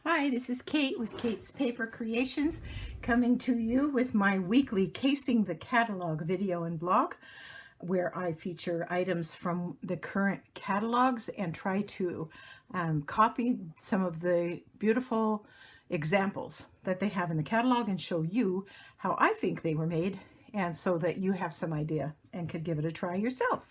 Hi, this is Kate with Kate's Paper Creations, coming to you with my weekly Casing the Catalog video and blog, where I feature items from the current catalogs and try to copy some of the beautiful examples that they have in the catalog and show you how I think they were made, and so that you have some idea and could give it a try yourself.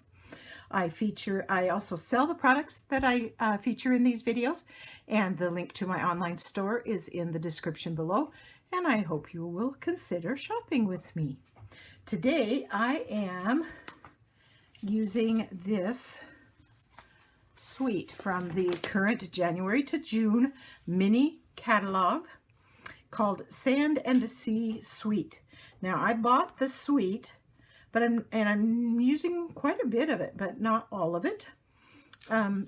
I also sell the products that I feature in these videos, and the link to my online store is in the description below, and I hope you will consider shopping with me. Today I am using this suite from the current January to June mini catalog called Sand and Sea Suite. Now, I bought the suite, but I'm using quite a bit of it, but not all of it.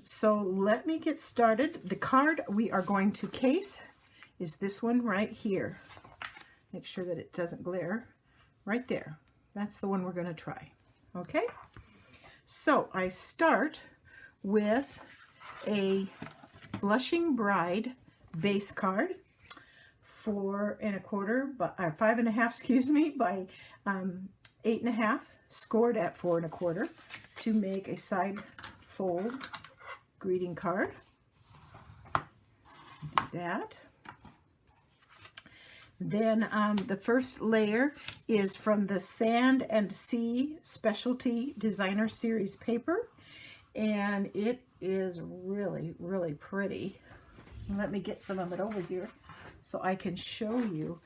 So let me get started. The card we are going to case is this one right here. Make sure that it doesn't glare. Right there. That's the one we're going to try. Okay? So I start with a Blushing Bride base card, 4 1/4 by 5 1/2, excuse me, by 8 1/2, scored at 4 1/4, to make a side fold greeting card. Do that. Then the first layer is from the Sand and Sea Specialty Designer Series paper, and it is really, really pretty. Let me get some of it over here so I can show you.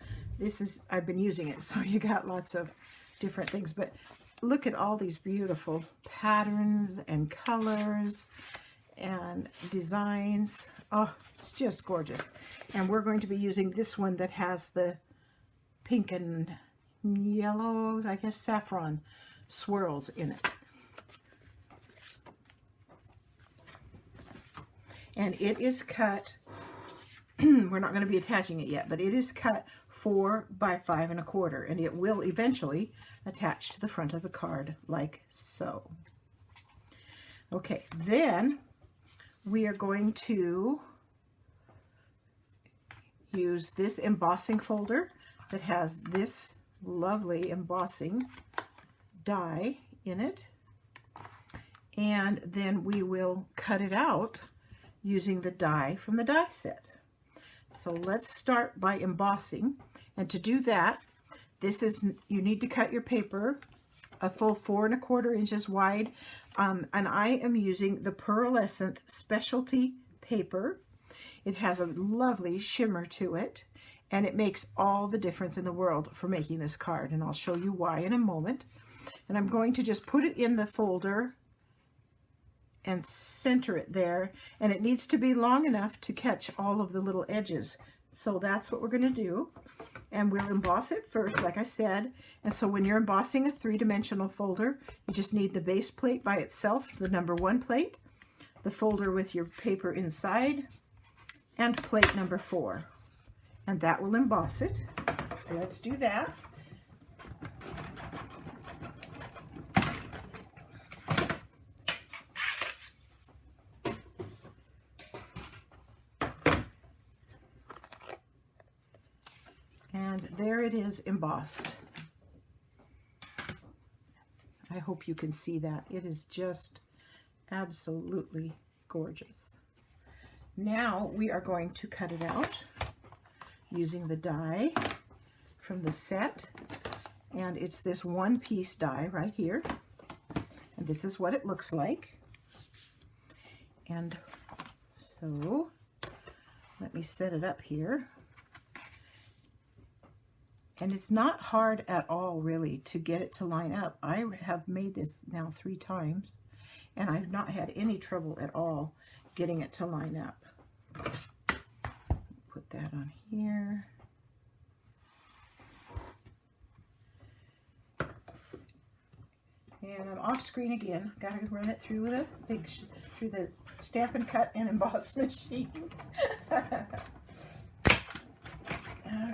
I've been using it, so you got lots of different things, but look at all these beautiful patterns and colors and designs. Oh, it's just gorgeous. And we're going to be using this one that has the pink and yellow, I guess saffron swirls in it. And it is cut, we're not going to be attaching it yet, but it is cut 4 by 5 1/4, and it will eventually attach to the front of the card like so. Okay, then we are going to use this embossing folder that has this lovely embossing die in it, and then we will cut it out using the die from the die set. So let's start by embossing, and to do that, you need to cut your paper a full 4 1/4 inches wide, and I am using the pearlescent specialty paper. It has a lovely shimmer to it, and it makes all the difference in the world for making this card, and I'll show you why in a moment. And I'm going to just put it in the folder and center it there, and it needs to be long enough to catch all of the little edges. So that's what we're going to do, and we'll emboss it first, like I said. And so when you're embossing a 3-dimensional folder, you just need the base plate by itself, the number 1 plate, the folder with your paper inside, and plate number 4, and that will emboss it. So let's do that. And there it is, embossed. I hope you can see that. It is just absolutely gorgeous. Now we are going to cut it out using the die from the set, and it's this 1-piece die right here, and this is what it looks like. And so let me set it up here. And it's not hard at all, really, to get it to line up. I have made this now 3 times, and I've not had any trouble at all getting it to line up. Put that on here. And I'm off screen again. Got to run it through the Stamp and Cut and Emboss machine.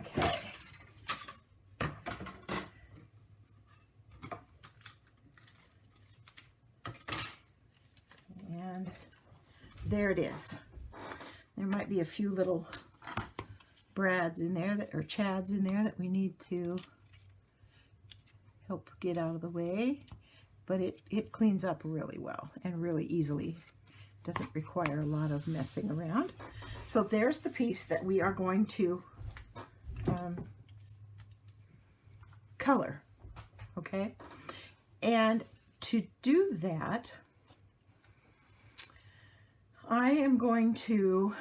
Okay. And there it is. There might be a few little brads in there that, or chads in there that we need to help get out of the way. But it cleans up really well and really easily. Doesn't require a lot of messing around. So there's the piece that we are going to color, okay? And to do that, I am going to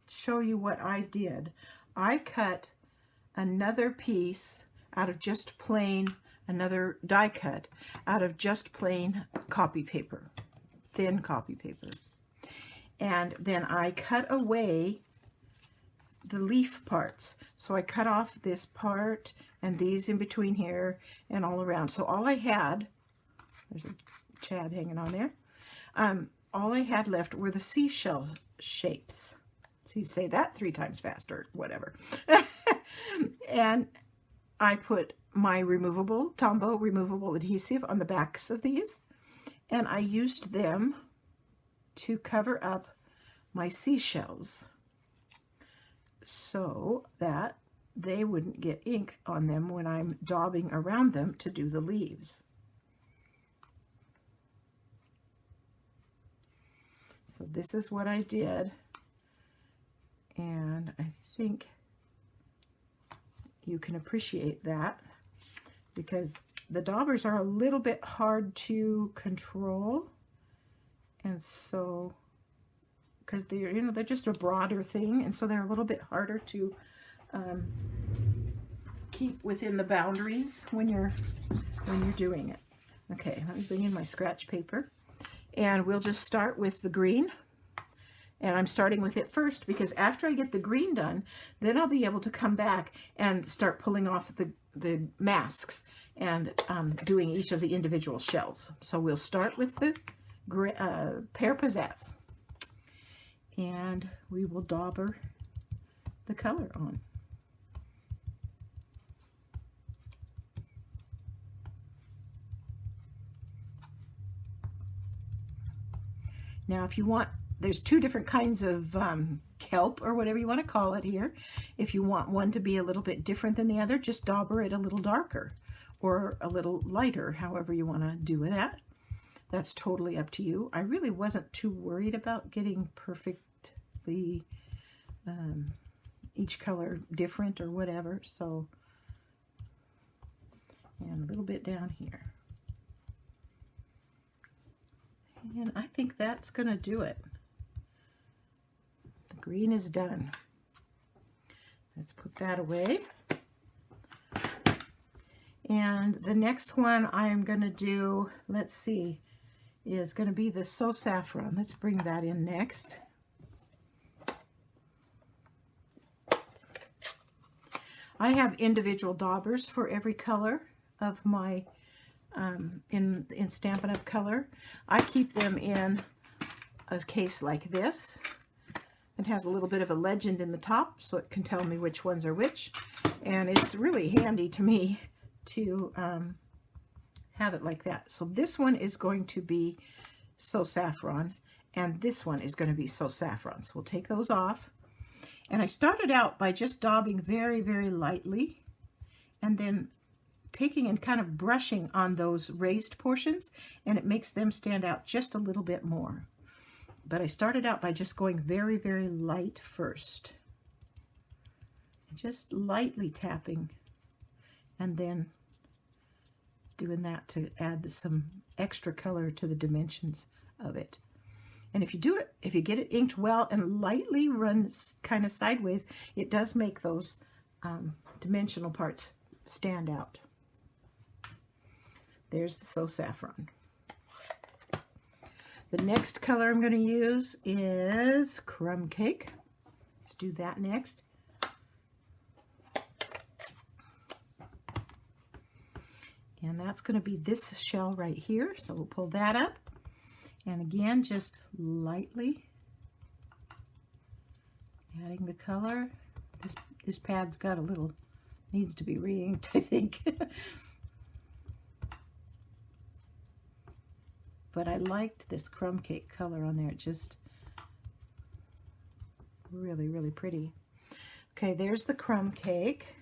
show you what I did. I cut another piece out of just plain, another die cut out of just plain copy paper, thin copy paper. And then I cut away the leaf parts. So I cut off this part and these in between here and all around. So all I had, there's a chad hanging on there, all I had left were the seashell shapes. So you say that 3 times faster, whatever. And I put my removable, Tombow removable adhesive on the backs of these, and I used them to cover up my seashells so that they wouldn't get ink on them when I'm daubing around them to do the leaves. So this is what I did, and I think you can appreciate that because the daubers are a little bit hard to control, and so because they're, you know, they're just a broader thing, and so they're a little bit harder to keep within the boundaries when you're doing it. Okay, let me bring in my scratch paper, and we'll just start with the green. And I'm starting with it first because after I get the green done, then I'll be able to come back and start pulling off the masks and doing each of the individual shells. So we'll start with the Pear Pizzazz, and we will dauber the color on. Now, if you want, there's 2 different kinds of kelp, or whatever you want to call it here. If you want one to be a little bit different than the other, just dauber it a little darker or a little lighter, however you want to do that. That's totally up to you. I really wasn't too worried about getting perfectly each color different or whatever. So, and a little bit down here. And I think that's going to do it. The green is done. Let's put that away. And the next one I'm going to do, let's see, is going to be the So Saffron. Let's bring that in next. I have individual daubers for every color of my in Stampin' Up! Color. I keep them in a case like this. It has a little bit of a legend in the top so it can tell me which ones are which, and it's really handy to me to have it like that. So this one is going to be So Saffron, and this one is going to be So Saffron. So we'll take those off. And I started out by just daubing very, very lightly, and then taking and kind of brushing on those raised portions, and it makes them stand out just a little bit more. But I started out by just going very, very light first. Just lightly tapping, and then doing that to add some extra color to the dimensions of it. And if you do it, if you get it inked well and lightly runs kind of sideways, it does make those dimensional parts stand out. There's the So Saffron. The next color I'm going to use is Crumb Cake. Let's do that next. And that's going to be this shell right here. So we'll pull that up. And again, just lightly adding the color. This pad's got a little, needs to be re-inked, I think. But I liked this Crumb Cake color on there. It just really, really pretty. Okay, there's the crumb cake.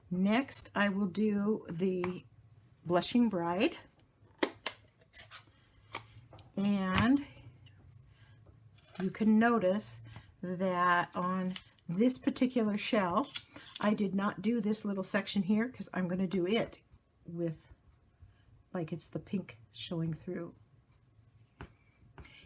Next, I will do the Blushing Bride. And you can notice that on this particular shell, I did not do this little section here because I'm going to do it with, like, it's the pink showing through.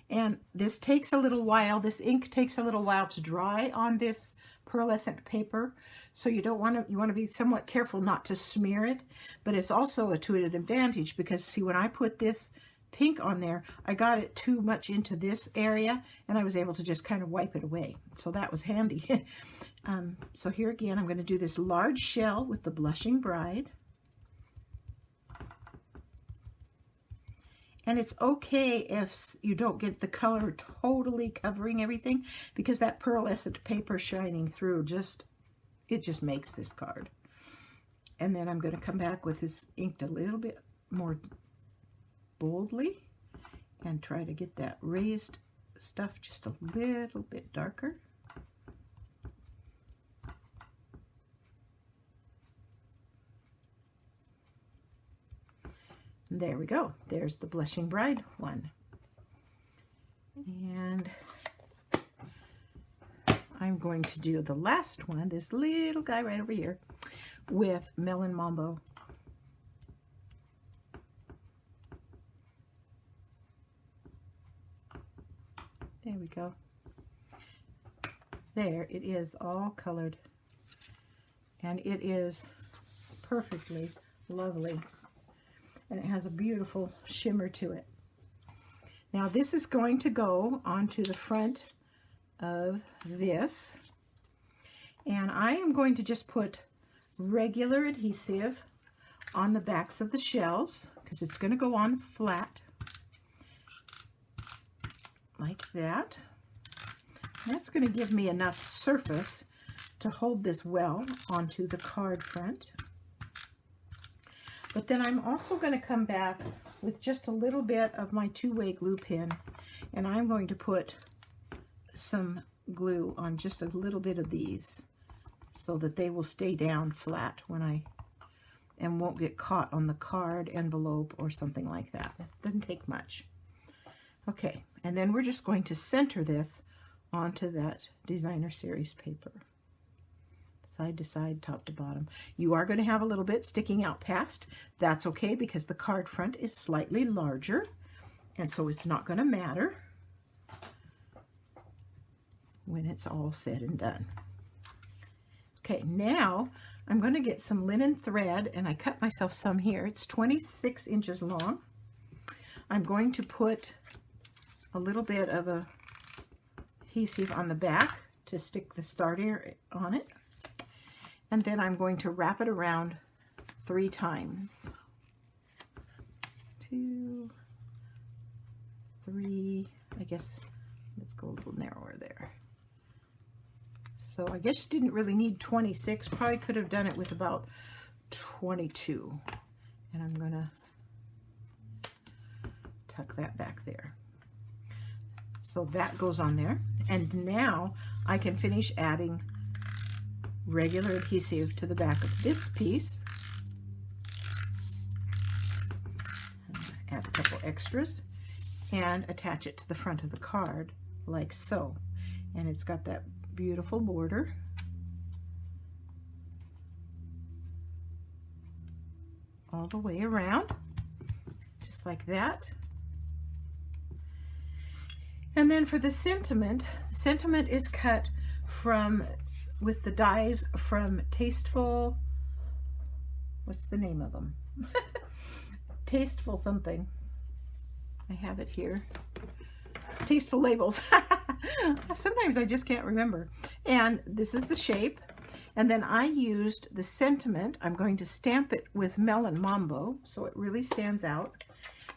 And this takes a little while. This ink takes a little while to dry on this pearlescent paper. So you want to be somewhat careful not to smear it, but it's also to an advantage because see, when I put this pink on there, I got it too much into this area and I was able to just kind of wipe it away. So that was handy. So here again, I'm going to do this large shell with the Blushing Bride. And it's okay if you don't get the color totally covering everything because that pearlescent paper shining through it just makes this card. And then I'm going to come back with this inked a little bit more boldly and try to get that raised stuff just a little bit darker. There we go. There's the Blushing Bride one. And I'm going to do the last one, this little guy right over here, with Melon Mambo. There we go. There it is, all colored. And it is perfectly lovely. And it has a beautiful shimmer to it. Now this is going to go onto the front of this. And I am going to just put regular adhesive on the backs of the shells because it's going to go on flat like that. That's going to give me enough surface to hold this well onto the card front. But then I'm also going to come back with just a little bit of my two-way glue pen, and I'm going to put some glue on just a little bit of these so that they will stay down flat and won't get caught on the card envelope or something like that. It doesn't take much. Okay, and then we're just going to center this onto that designer series paper. Side to side, top to bottom. You are going to have a little bit sticking out past. That's okay because the card front is slightly larger, and so it's not going to matter when it's all said and done. Okay, now I'm going to get some linen thread, and I cut myself some here. It's 26 inches long. I'm going to put a little bit of adhesive on the back to stick the starter on it. And then I'm going to wrap it around 3 times. 2, 3, I guess, let's go a little narrower there. So I guess you didn't really need 26, probably could have done it with about 22. And I'm gonna tuck that back there. So that goes on there. And now I can finish adding regular adhesive to the back of this piece. Add a couple extras and attach it to the front of the card like so. And it's got that beautiful border. All the way around, just like that. And then for the sentiment is cut with the dies from Tasteful, what's the name of them? Tasteful something. I have it here. Tasteful Labels. Sometimes I just can't remember. And this is the shape. And then I used the sentiment. I'm going to stamp it with Melon Mambo so it really stands out.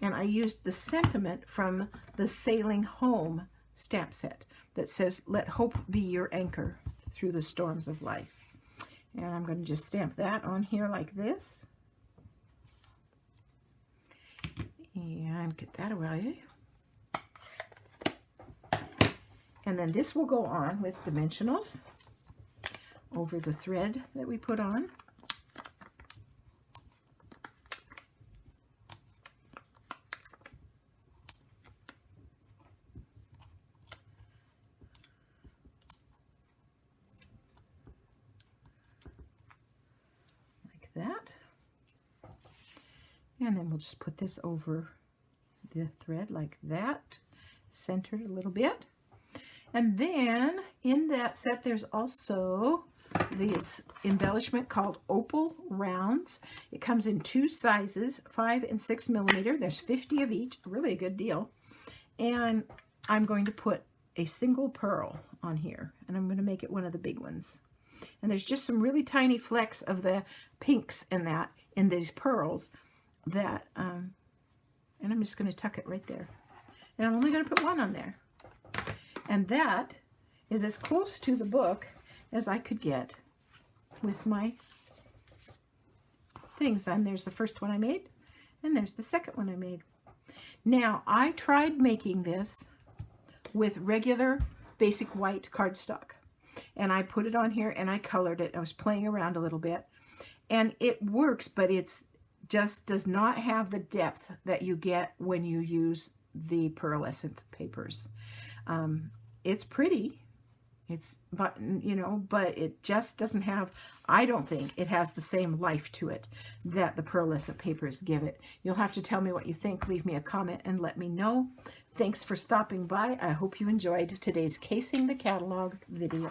And I used the sentiment from the Sailing Home stamp set that says, "Let hope be your anchor through the storms of life." And I'm going to just stamp that on here like this. And get that away. And then this will go on with dimensionals over the thread that we put on. Like that. And then we'll just put this over the thread like that, centered a little bit. And then in that set, there's also this embellishment called opal rounds. It comes in 2 sizes, 5 and 6 millimeter. There's 50 of each, really a good deal. And I'm going to put a single pearl on here, and I'm going to make it one of the big ones. And there's just some really tiny flecks of the pinks in that, in these pearls that, and I'm just going to tuck it right there. And I'm only going to put one on there. And that is as close to the book as I could get with my things. And there's the first one I made, and there's the second one I made. Now, I tried making this with regular basic white cardstock. And I put it on here and I colored it. I was playing around a little bit. And it works, but it's just does not have the depth that you get when you use the pearlescent papers. It's pretty, but it just doesn't have, I don't think it has the same life to it that the pearlescent papers give it. You'll have to tell me what you think. Leave me a comment and let me know. Thanks for stopping by. I hope you enjoyed today's Casing the Catalog video.